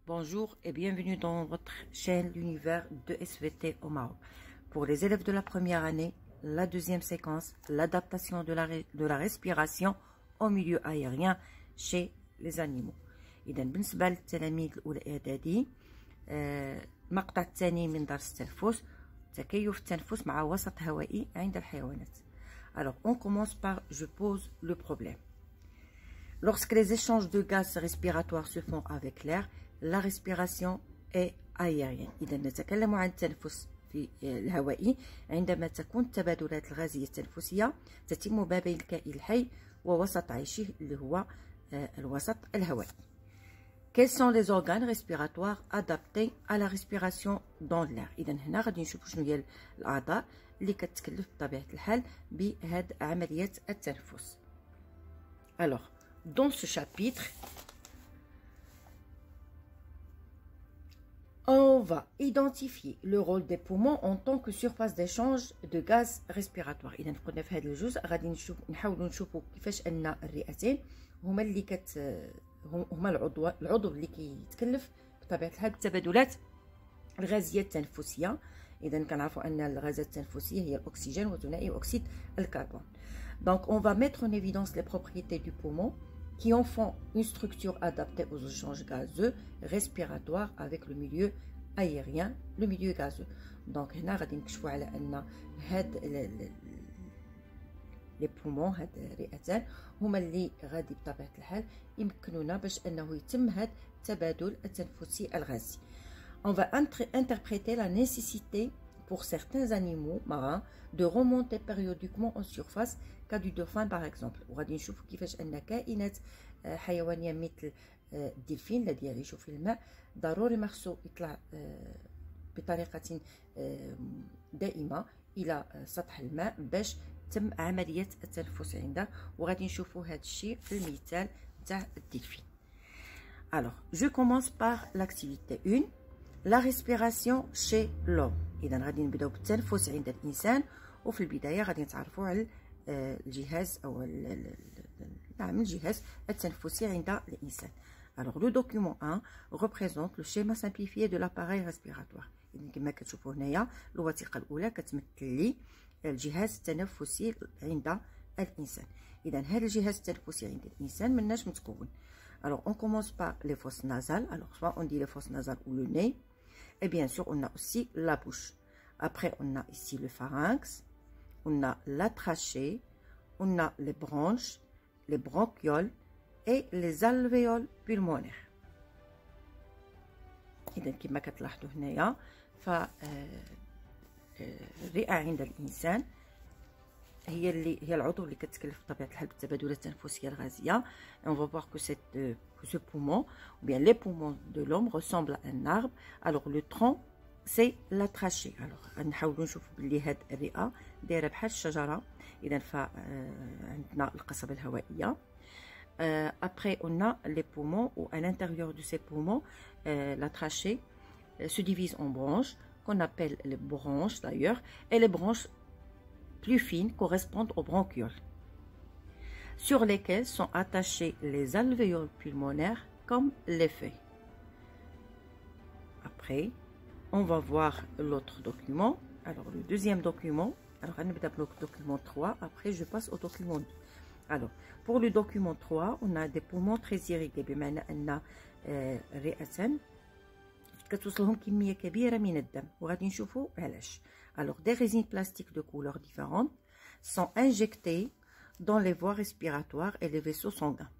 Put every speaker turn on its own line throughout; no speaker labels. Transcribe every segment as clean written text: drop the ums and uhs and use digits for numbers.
Bonjour et bienvenue dans votre chaîne L'univers de SVT au Maroc. Pour les élèves de la première année, la deuxième séquence, l'adaptation de la respiration au milieu aérien chez les animaux. إذا بالنسبة للتلاميذ الأولى إعدادي المقطع الثاني من درس التنفس تكيف التنفس مع وسط هوائي عند الحيوانات. Alors on commence par je pose le problème. Lorsque les échanges de gaz respiratoires se font avec l'air, la respiration est aérienne. إذا نتكلم عن التنفس في الهوائي عندما تكون التبادلات الغازية التنفسية تتم ما بين الكائن الحي ووسط عيشه اللي هو الوسط الهوائي. Quels sont les organes respiratoires adaptés à la respiration dans l'air؟ إذا هنا غادي نشوفوا شنو هي الأعضاء اللي كتكلف بطبيعة الحال بهاد عملية التنفس. Alors, dans ce chapitre, on va identifier le rôle des poumons en tant que surface d'échange de gaz respiratoire. إذا كنا في هذا الجزء غادي نحاولوا نشوفوا كيفاش أن الرئتين هما اللي هما العضو اللي كيتكلف بطبيعة الحال بالتبادلات الغازية التنفسية. إذا كنعرفوا أن الغازات التنفسية هي الأكسجين وثنائي أكسيد الكربون. Donc on va mettre en évidence les propriétés du poumon qui en font une structure adaptée aux échanges gazeux respiratoires avec le milieu aérien, le milieu gazeux. Donc هنا غادي نكشفوا على أن هاد les poumons هاد الرئتان هما اللي غادي بطبيعة الحال يمكنونا باش أنه يتم هاد التبادل التنفسي الغازي. On va interpréter la nécessité pour certains animaux marins de remonter périodiquement en surface cas du dauphin par exemple. وغادي نشوفوا كيفاش أن كائنات حيوانية مثل الدلفين الذي يعيش في الماء ضروري ما خصو يطلع بطريقة دائمة إلى سطح الماء باش تم عملية التنفس عنده. وغادي نشوفوا هذا الشيء في المثال تاع الدلفين. Alors, je commence par l'activité 1. La respiration chez l'homme. إذا غادي نبداو بالتنفس عند الإنسان وفي البداية غادي نتعرفوا على الجهاز أو نعم الجهاز التنفسي عند الإنسان. Alors le document 1 représente le schéma simplifié de l'appareil respiratoire. إذا كما كتشوفوا هنايا الوثيقة الأولى كتمثل لي الجهاز التنفسي عند الإنسان. إذا هذا الجهاز التنفسي عند الإنسان مناش متكون. Alors on commence par les fosses nasales. Alors soit on dit les fosses nasales ou le nez. Et bien sûr, on a aussi la bouche. Après, on a ici le pharynx, on a la trachée, on a les bronches, les bronchioles et les alvéoles pulmonaires. إذا كما كتلاحظوا هنايا الرئة عند الإنسان هي العضو اللي كتكلف بطبيعة الحال بالتبادلات التنفسية الغازية. On va voir que ce poumon, ou bien les poumons de l'homme ressemblent à un arbre. Alors le tronc, c'est la trachée. Alors غنحاولوا نشوفوا بلي هاد الرئة دايرة بحال الشجرة. إذا عندنا القصبة الهوائية. Après on a les poumons ou à l'intérieur de ces poumons, la trachée se divise en branches qu'on appelle les bronches d'ailleurs, et les branches plus fines correspondent aux bronchioles, sur lesquelles sont attachés les alvéoles pulmonaires comme les feuilles. Après, on va voir l'autre document. Alors, le deuxième document, alors on va le document 3, après je passe au document 2. Alors, pour le document 3, on a des poumons très irrigués, بمعنى أن رئتان كتوصلهم كمية كبيرة من الدم وغادي نشوفوا علاش. Alors, des résines plastiques de couleurs différentes sont injectées dans les voies respiratoires et les vaisseaux sanguins.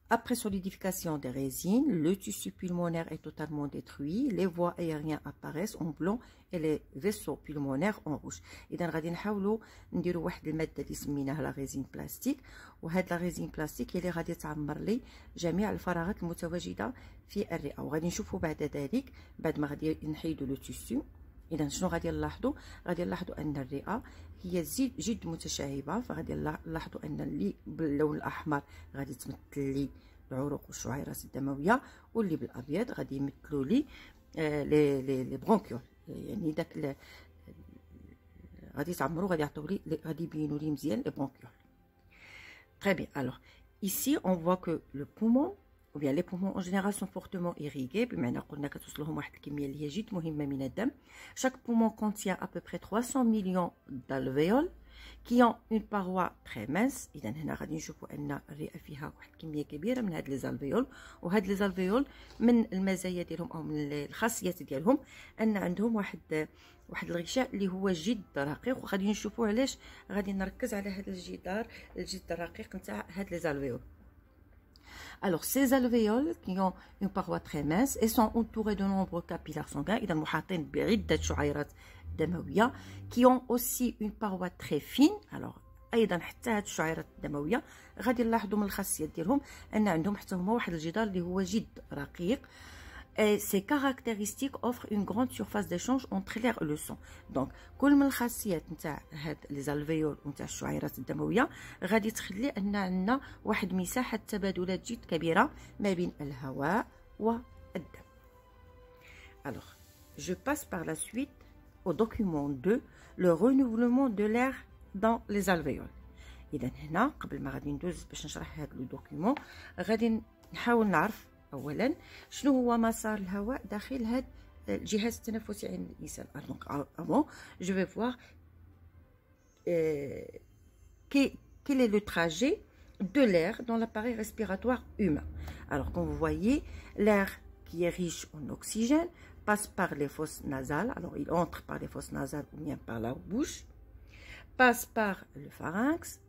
Après solidification des résines, le tissu pulmonaire est totalement détruit, les voies aériennes apparaissent en blanc et les vaisseaux pulmonaires en rouge. إذا غادي نحاولوا نديروا واحد المادة اللي سميناها لا ريزين بلاستيك، وهاد لا ريزين بلاستيك هي اللي غادي تعمر لي جميع الفراغات المتواجدة في الرئة. وغادي نشوفوا بعد ذلك بعد ما غادي نحيدوا لو تيسيو. إذا شنو غادي نلاحظوا؟ غادي نلاحظوا أن الرئة هي جد متشعبة، فغادي نلاحظوا أن اللي باللون الأحمر غادي تمثل لي العروق والشعيرات الدموية، واللي بالأبيض غادي يمثلوا لي لي برونكيول، يعني داك غادي تعمروا غادي يعطيو لي غادي يبينوا لي مزيان لي برونكيول. Très bien. Alors ici on voit que le poumon ou bien les poumons en général sont fortement irrigués. بمعنى قلنا كتوصلهم واحد الكمية اللي هي جد مهمة من الدم. Chaque poumon contient à peu près 300 millions d'alvéoles qui ont une paroi très mince. إذا هنا غادي نشوفوا أن الرئة فيها واحد الكمية كبيرة من هاد لي زالفيول، وهاد لي زالفيول من المزايا ديالهم أو من الخاصيات ديالهم أن عندهم واحد الغشاء اللي هو جد رقيق، وغادي نشوفوا علاش غادي نركز على هاد الجدار الجد الرقيق نتاع هاد لي زالفيول. Alors, ces alvéoles qui ont une paroi très mince et sont entourées de nombreux capillaires sanguins, إذا محاطين بعدة شعيرات دموية qui ont aussi une paroi très fine. Alors, أيضا حتى هاد الشعيرات الدموية غادي نلاحظوا من الخاصيات ديالهم أن عندهم حتى هما واحد الجدار اللي هو جد رقيق. Ces caractéristiques offrent une grande surface d'échange entre l'air et le sang. Donc كل من الخاصيات نتاع هاد لي زالفيول ونتاع الشعيرات الدمويه غادي تخلي ان عندنا واحد مساحه تبادلات جد كبيره ما بين الهواء والدم. Alors, je passe par la suite au document 2, le renouvellement de l'air dans les alvéoles. اذا هنا قبل ما غادي ندوز باش نشرح هذا لو دوكيومون غادي نحاول نعرف اولا شنو هو مسار الهواء داخل هذا الجهاز التنفسي عند الانسان. دونك avant je vais voir quel est le trajet de l'air dans l'appareil respiratoire humain. Alors comme vous voyez, l'air qui est riche en oxygène passe par les fosses nasales. Alors il entre par les fosses nasales ou bien par la bouche, passe par le pharynx,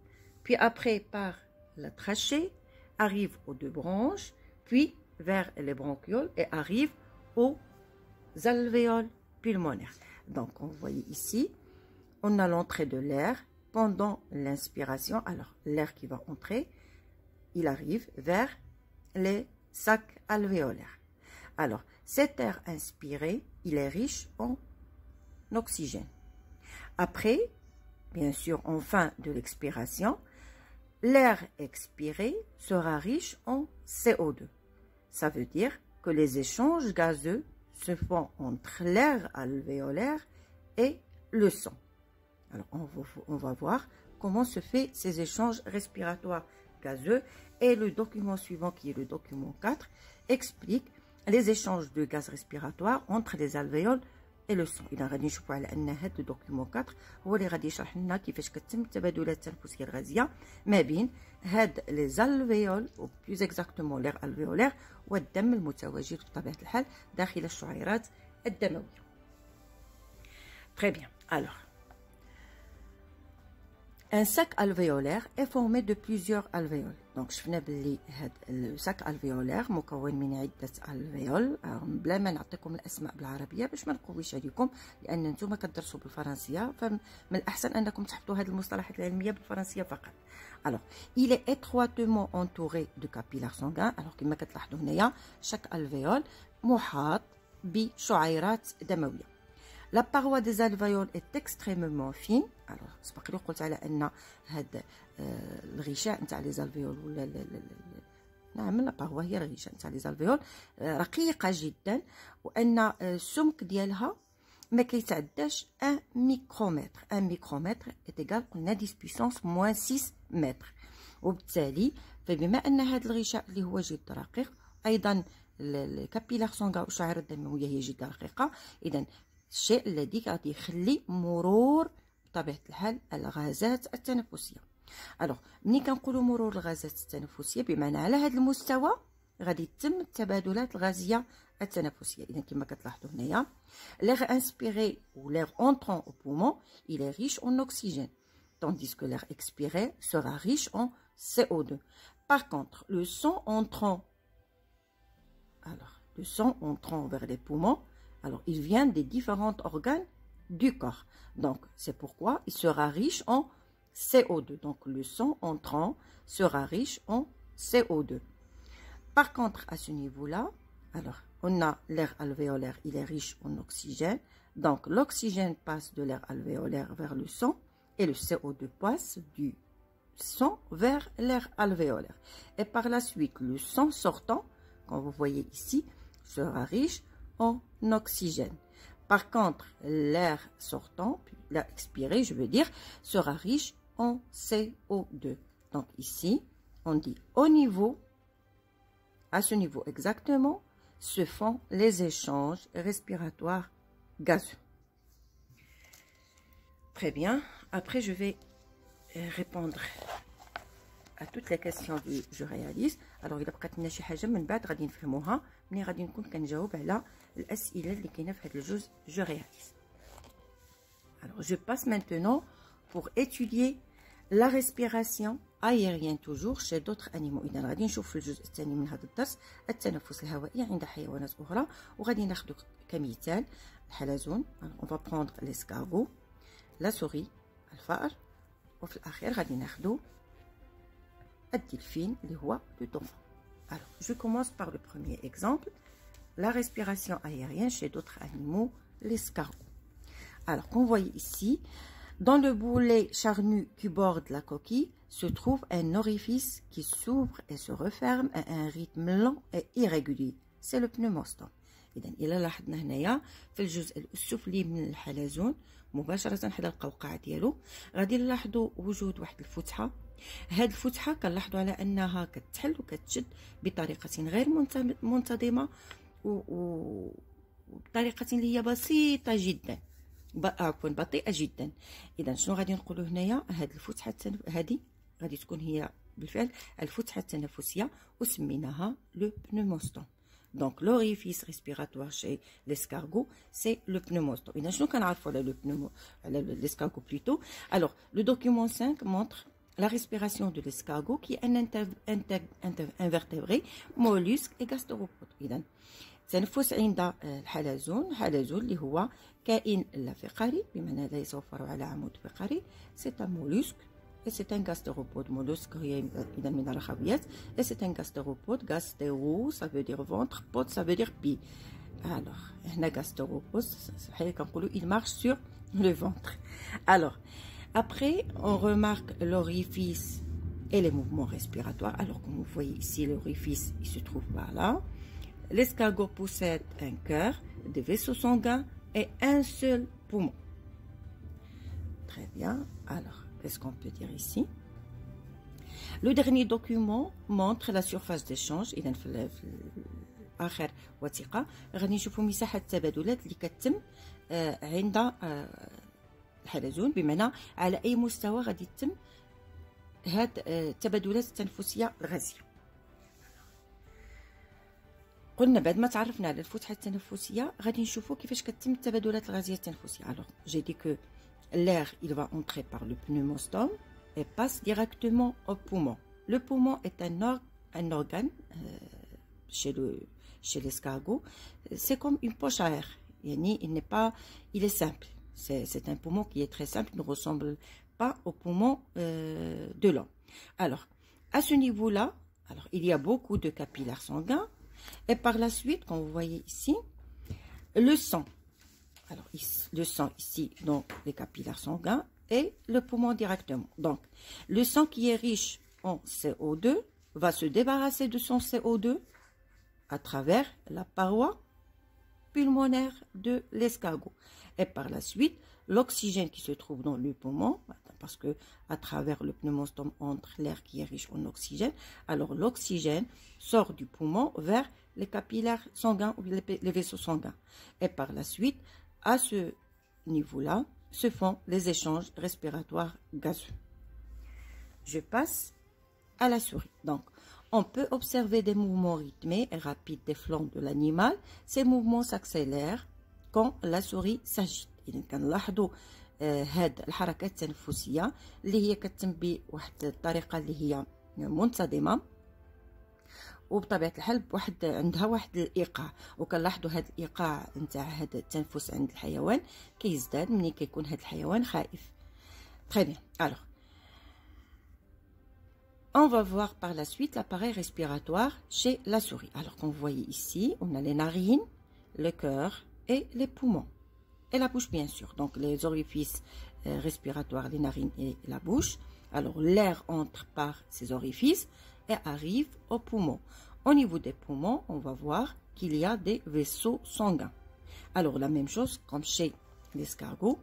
puis après par la trachée, arrive aux deux branches, puis vers les bronchioles et arrive aux alvéoles pulmonaires. Donc, on voit ici, on a l'entrée de l'air pendant l'inspiration. Alors, l'air qui va entrer, il arrive vers les sacs alvéolaires. Alors, cet air inspiré, il est riche en oxygène. Après, bien sûr, en fin de l'expiration, l'air expiré sera riche en CO2. Ça veut dire que les échanges gazeux se font entre l'air alvéolaire et le sang. Alors, on va voir comment se fait ces échanges respiratoires gazeux, et le document suivant, qui est le document 4, explique les échanges de gaz respiratoires entre les alvéoles et le sang. إذا غادي نشوفوا على أن هذا الدوكيومون 4 هو اللي غادي يشرح لنا كيفاش كتتم التبادلات التنفسية الغازية ما بين هاد لي زالفيول و بلوز اكزاكتومون لير الفيولير والدم المتواجد بطبيعة الحال داخل الشعيرات الدموية. Très bien. Alors, un sac alvéolaire est formé de plusieurs alvéoles. Donc, شفنا باللي هاد الساك الفيولير مكون من عدة الفيول. بلا ما نعطيكم الاسماء بالعربيه باش ما نقويش عليكم، لان نتوما كتدرسوا بالفرنسيه، فمن الاحسن انكم تحفظوا هذه المصطلحات العلميه بالفرنسيه فقط. Alors, il est étroitement entouré de capillaires sanguins. Alors, كما كتلاحظوا هنايا chaque alvéole محاط بشعيرات دمويه. La paroi des alvéoles est extrêmement fine. Alors, سبق لي قلت على ان هذا الغشاء نتاع لي زالفيول ولا نعم لا باروا هي الغشاء نتاع لي زالفيول رقيقه جدا، وان السمك ديالها ما كيتعداش 1 ميكرومتر. 1 ميكرومتر ايغال قلنا 10 بويسونس موان 6 متر. وبالتالي فبما ان هذا الغشاء اللي هو جد رقيق، ايضا الكابيلار سونغا والشعيرة الدمويه هي جد رقيقه، اذا الشيء الذي غادي يخلي مرور بطبيعه الحال الغازات التنفسيه. الوغ ملي كنقولوا مرور الغازات التنفسيه بمعنى على هذا المستوى غادي تتم التبادلات الغازيه التنفسيه. اذا كما كتلاحظوا هنايا l'air inspiré ou l'air entrant au poumon il est riche en oxygène, tandis que l'air expiré sera riche en CO2. Par contre, le sang entrant vers les poumons, alors il vient des différents organes du corps. Donc c'est pourquoi il sera riche en CO2. Donc le sang entrant sera riche en CO2. Par contre, à ce niveau-là, alors on a l'air alvéolaire, il est riche en oxygène. Donc l'oxygène passe de l'air alvéolaire vers le sang et le CO2 passe du sang vers l'air alvéolaire. Et par la suite, le sang sortant, comme vous voyez ici, sera riche en oxygène. Par contre, l'air sortant, l'air expiré, je veux dire, sera riche en CO2. Donc ici, on dit au niveau à ce niveau exactement, se font les échanges respiratoires gazeux. Très bien. Après, je vais répondre à toutes les questions que je réalise. Alors, il y a des choses من بعد غادي نفهموها ملي غادي نكون كنجاوب على الأسئلة اللي كاينة في هذا الجزء je réalise. Alors, je passe maintenant pour étudier la respiration aérienne toujours chez d'autres animaux. إذا غادي نشوف في الجزء الثاني من هذا الدرس التنفس الهوائي عند حيوانات أخرى، وغادي ناخذ كمثال الحلزون. On va prendre l'escargot, la souris, الفأر، وفي الأخير غادي ناخذ الدلفين اللي هو le dauphin. Alors, je commence par le premier exemple, la respiration aérienne chez d'autres animaux, l'escargot. Alors, qu'on voit ici, dans le boulet charnu qui borde la coquille, se trouve un orifice qui s'ouvre et se referme à un rythme lent et irrégulier. C'est le pneumostome. إذا إلا لاحظنا هنايا في الجزء السفلي من الحلزون مباشرة حدا القوقعة ديالو غادي نلاحظوا وجود واحد الفتحة. هاد الفتحة كنلاحظوا على أنها كتحل وكتشد بطريقة غير منتظمة وبطريقة اللي هي بسيطة جدا، عفوا بطيئة جدا. إذا شنو غادي نقولوا هنايا؟ هاد الفتحة هادي غادي تكون هي بالفعل الفتحة التنفسية وسميناها لو بنوموستوم. Donc l'orifice respiratoire chez l'escargot, c'est le pneumostome. Et nous connaissons l'escargot plutôt. Alors, le document 5 montre la respiration de l'escargot qui est un invertébré, mollusque et gastéropode. إذا تنفس عند الحلزون اللي هو كائن لا فقاري بمعنى لا يتوفر على عمود فقري. C'est un mollusque. Et c'est un gastéropode. Mollusque, il a mis dans la rabiette. Et c'est un gastéropode. Gastéro, ça veut dire ventre. Pod, ça veut dire pied. Alors, un gastéropode, il marche sur le ventre. Alors, après, on remarque l'orifice et les mouvements respiratoires. Alors, comme vous voyez ici, l'orifice, il se trouve par là. L'escargot possède un cœur, des vaisseaux sanguins et un seul poumon. Très bien. Alors, qu'est-ce qu'on peut dire ici? Le dernier document montre la surface d'échange. إذا في آخر وثيقة غادي نشوفوا مساحة التبادلات اللي كتتم عند الحلزون، بمعنى على أي مستوى غادي تتم هاد التبادلات التنفسية الغازية. قلنا بعد ما تعرفنا على الفتحة التنفسية غادي نشوفوا كيفاش كتتم التبادلات الغازية التنفسية. Alors, j'ai dit que l'air, il va entrer par le pneumostome et passe directement au poumon. Le poumon est un organe chez l'escargot. C'est comme une poche à air. Il est simple. C'est un poumon qui est très simple, ne ressemble pas au poumon de l'homme. Alors, à ce niveau-là, il y a beaucoup de capillaires sanguins. Et par la suite, comme vous voyez ici, le sang. Alors, le sang ici, donc les capillaires sanguins et le poumon directement. Donc, le sang qui est riche en CO2 va se débarrasser de son CO2 à travers la paroi pulmonaire de l'escargot. Et par la suite, l'oxygène qui se trouve dans le poumon, parce que à travers le pneumostome entre l'air qui est riche en oxygène, alors l'oxygène sort du poumon vers les capillaires sanguins ou les vaisseaux sanguins. Et par la suite, à ce niveau-là, se font les échanges respiratoires gazeux. Je passe à la souris. Donc, on peut observer des mouvements rythmés et rapides des flancs de l'animal. Ces mouvements s'accélèrent quand la souris s'agite. إذا كنلاحظوا هاد الحركات التنفسية اللي هي كتتم بواحد الطريقة اللي هي منتظمة وبطبيعة الحال عندها واحد الإيقاع، وكنلاحظوا هاد الإيقاع نتاع هاد التنفس عند الحيوان كيزداد ملي كيكون هاد الحيوان خائف. Très bien. Alors, on va voir par la suite l'appareil respiratoire chez la souris. Alors, comme vous voyez ici, on a les narines, le cœur et les poumons. Et la bouche, bien sûr. Donc, les orifices respiratoires, les narines et la bouche. Alors, l'air entre par ces orifices et arrive aux poumons. Au niveau des poumons, on va voir qu'il y a des vaisseaux sanguins. Alors, la même chose comme chez l'escargot.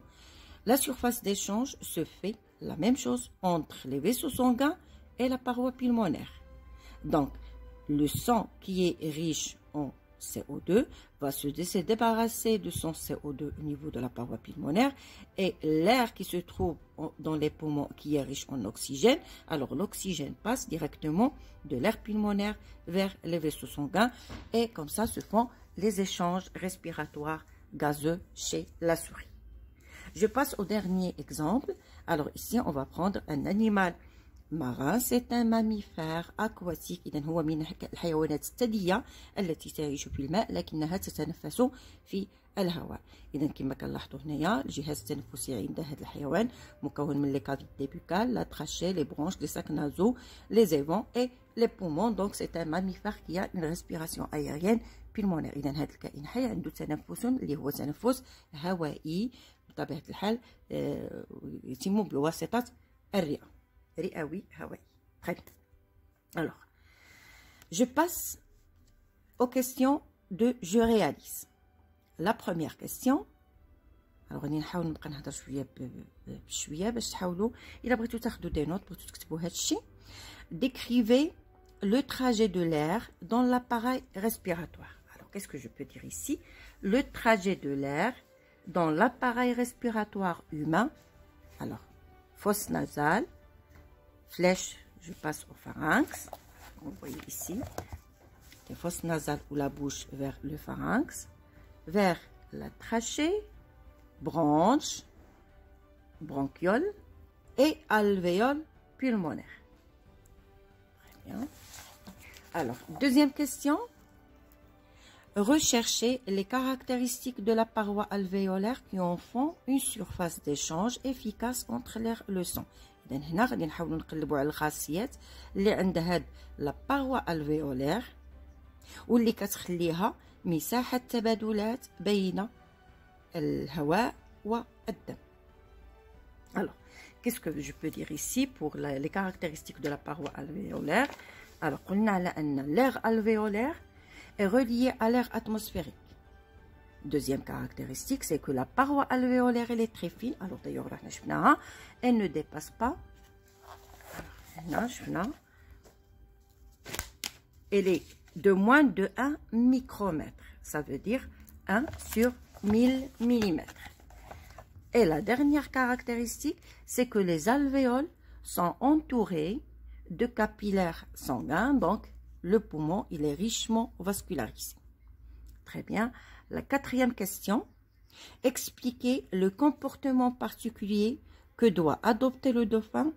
La surface d'échange se fait la même chose entre les vaisseaux sanguins et la paroi pulmonaire. Donc, le sang qui est riche en CO2 va se débarrasser de son CO2 au niveau de la paroi pulmonaire et l'air qui se trouve dans les poumons qui est riche en oxygène, alors l'oxygène passe directement de l'air pulmonaire vers les vaisseaux sanguins et comme ça se font les échanges respiratoires gazeux chez la souris. Je passe au dernier exemple. Alors ici on va prendre un animal marin, c'est un mammifère aquatique. إذن هو من الحيوانات الثديية التي تعيش في الماء لكنها تتنفس في الهواء. إذن كما كنلاحظوا هنايا الجهاز التنفسي عند هذا الحيوان مكون من لي كافيتي بوكال, la trachée, les bronches, les sacs nasaux, les évents et les poumons. Donc c'est un mammifère qui a une respiration aérienne pulmonaire. إذن هذا الكائن حي عنده تنفس اللي هو تنفس هوائي بطبيعة الحال يتم بواسطة الرئة. Très bien. Alors, je passe aux questions de je réalise. La première question. Alors, راني نحاول نبقى نهضر شويه بشويه باش تحاولوا الا بغيتوا تاخذوا دي نوت بغيتوا تكتبوا هذا الشيء. Décrivez le trajet de l'air dans l'appareil respiratoire. Alors, qu'est-ce que je peux dire ici? Le trajet de l'air dans l'appareil respiratoire humain. Alors, fosse nasale, flèche, je passe au pharynx. Vous voyez ici, les fosses nasales ou la bouche vers le pharynx, vers la trachée, branche, bronchiole et alvéole pulmonaire. Très bien. Alors, deuxième question. Recherchez les caractéristiques de la paroi alvéolaire qui en font une surface d'échange efficace entre l'air et le sang. إذن هنا غادي نحاولوا نقلبوا على الخاصيات اللي عند هاد لا باروا الفيولير واللي كتخليها مساحة تبادلات بين الهواء والدم. Alors, qu'est-ce que je peux dire ici pour les caractéristiques de la paroi alvéolaire? Alors, قلنا على أن l'air alvéolaire est relié à l'air atmosphérique. Deuxième caractéristique, c'est que la paroi alvéolaire elle est très fine. Alors d'ailleurs, elle ne dépasse pas. Elle est de moins de 1 micromètre. Ça veut dire 1 sur 1000 mm. Et la dernière caractéristique, c'est que les alvéoles sont entourés de capillaires sanguins. Donc, le poumon, il est richement vascularisé. Très bien. La quatrième question. Expliquez le comportement particulier que doit adopter le dauphin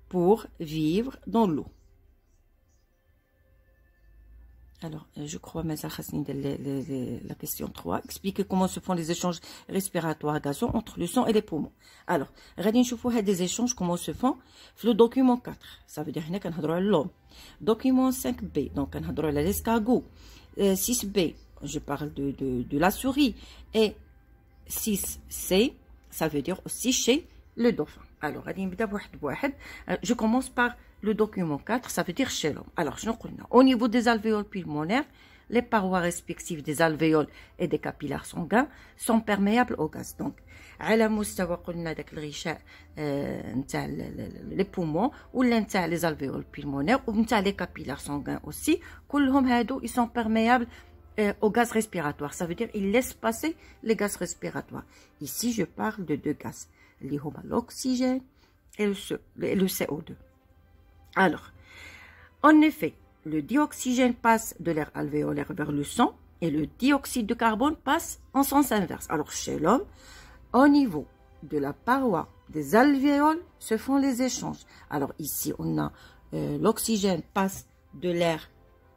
pour vivre dans l'eau. Alors, je crois, mais la question 3. Expliquez comment se font les échanges respiratoires gazeux entre le sang et les poumons. Alors, regardez, je vois des échanges, comment se font. Le document 4, ça veut dire qu'on a l'homme. Document 5B, donc on a l'escargot. 6B, je parle de la souris. Et 6C, ça veut dire aussi chez le dauphin. Alors, je commence par le document 4, ça veut dire chez l'homme. Alors, au niveau des alvéoles pulmonaires, les parois respectives des alvéoles et des capillaires sanguins sont perméables au gaz. Donc, على مستوى قلنا داك الغشاء نتاع les poumons ou نتاع les alvéoles pulmonaires ou نتاع les capillaires sanguins aussi, كلهم هادو ils sont perméables au gaz respiratoire. Ça veut dire ils laissent passer les gaz respiratoires. Ici, je parle de deux gaz, l'oxygène et le CO2. Alors, en effet, le dioxygène passe de l'air alvéolaire vers le sang et le dioxyde de carbone passe en sens inverse. Alors, chez l'homme, au niveau de la paroi des alvéoles se font les échanges. Alors, ici, on a l'oxygène passe de l'air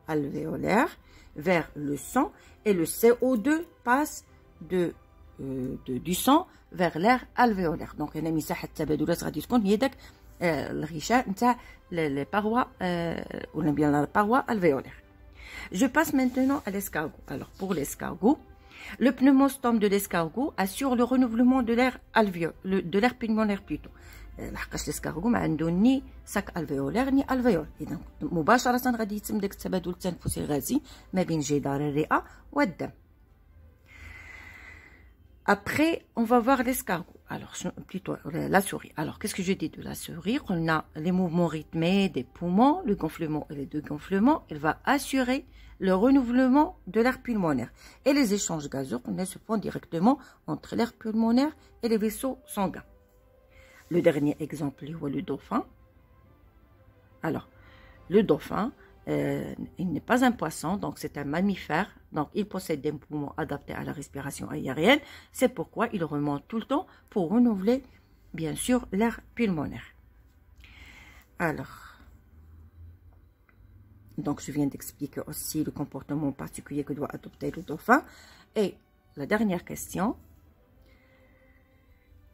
alvéolaire vers le sang et le CO2 passe du sang vers l'air alvéolaire. Donc, on a mis ça à تبادلات غادي تكون هي داك الغشاء نتاع les parois ou bien la paroi alvéolaire. Je passe maintenant à l'escargot. Alors, pour l'escargot, le pneumostome de l'escargot assure le renouvellement de l'air de l'air pulmonaire plutôt. لحقاش l'escargot ما عنده ني sac alvéolaire ni alvéole. إذا مباشرة غادي يتم داك التبادل التنفسي الغازي ما بين جدار الرئة والدم. Après, on va voir l'escargot. Alors, plutôt la souris. Alors, qu'est-ce que je dis de la souris? On a les mouvements rythmés des poumons, le gonflement et le dégonflement. Il va assurer le renouvellement de l'air pulmonaire. Et les échanges gazeux se font directement entre l'air pulmonaire et les vaisseaux sanguins. Le dernier exemple, est le dauphin. Alors, le dauphin, il n'est pas un poisson, donc c'est un mammifère. Donc, il possède des poumons adaptés à la respiration aérienne. C'est pourquoi il remonte tout le temps pour renouveler, bien sûr, l'air pulmonaire. Alors, donc je viens d'expliquer aussi le comportement particulier que doit adopter le dauphin. Et la dernière question.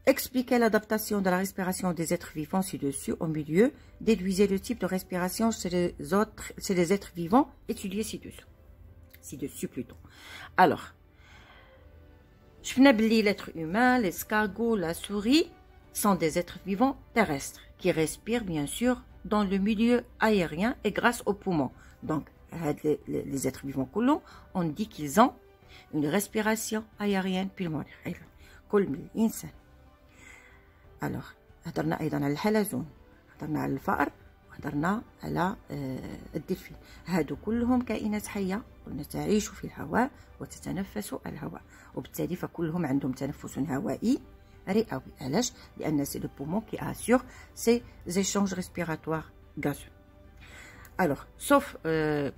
Expliquez l'adaptation de la respiration des êtres vivants ci-dessus au milieu. Déduisez le type de respiration chez les êtres vivants étudiés ci-dessus. Ci-dessus plutôt. Alors, je n'oublie l'être humain, l'escargot, la souris sont des êtres vivants terrestres qui respirent bien sûr dans le milieu aérien et grâce aux poumons. Donc, les êtres vivants colons, on dit qu'ils ont une respiration aérienne pulmonaire. Alors, هضرنا أيضا على الحلزون، هضرنا على الفأر، وهضرنا على الدلفين. هادو كلهم كائنات حية قلنا تعيش في الهواء وتتنفس الهواء، وبالتالي فكلهم عندهم تنفس هوائي رئوي. علاش؟ لأن سي لو بومون كي assure ces échanges respiratoires gazeux. Alors, sauf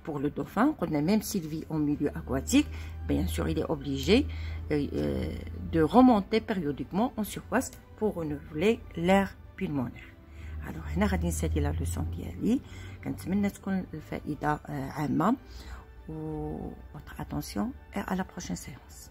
pour le dauphin, même s'il vit en milieu aquatique, bien sûr, il est obligé de remonter périodiquement en surface pour renouveler l'air pulmonaire. Alors, هنا غادي نسالي لا لوسون ديالي. كنتمنى تكون الفائدة عامة. و votre attention et à la prochaine séance.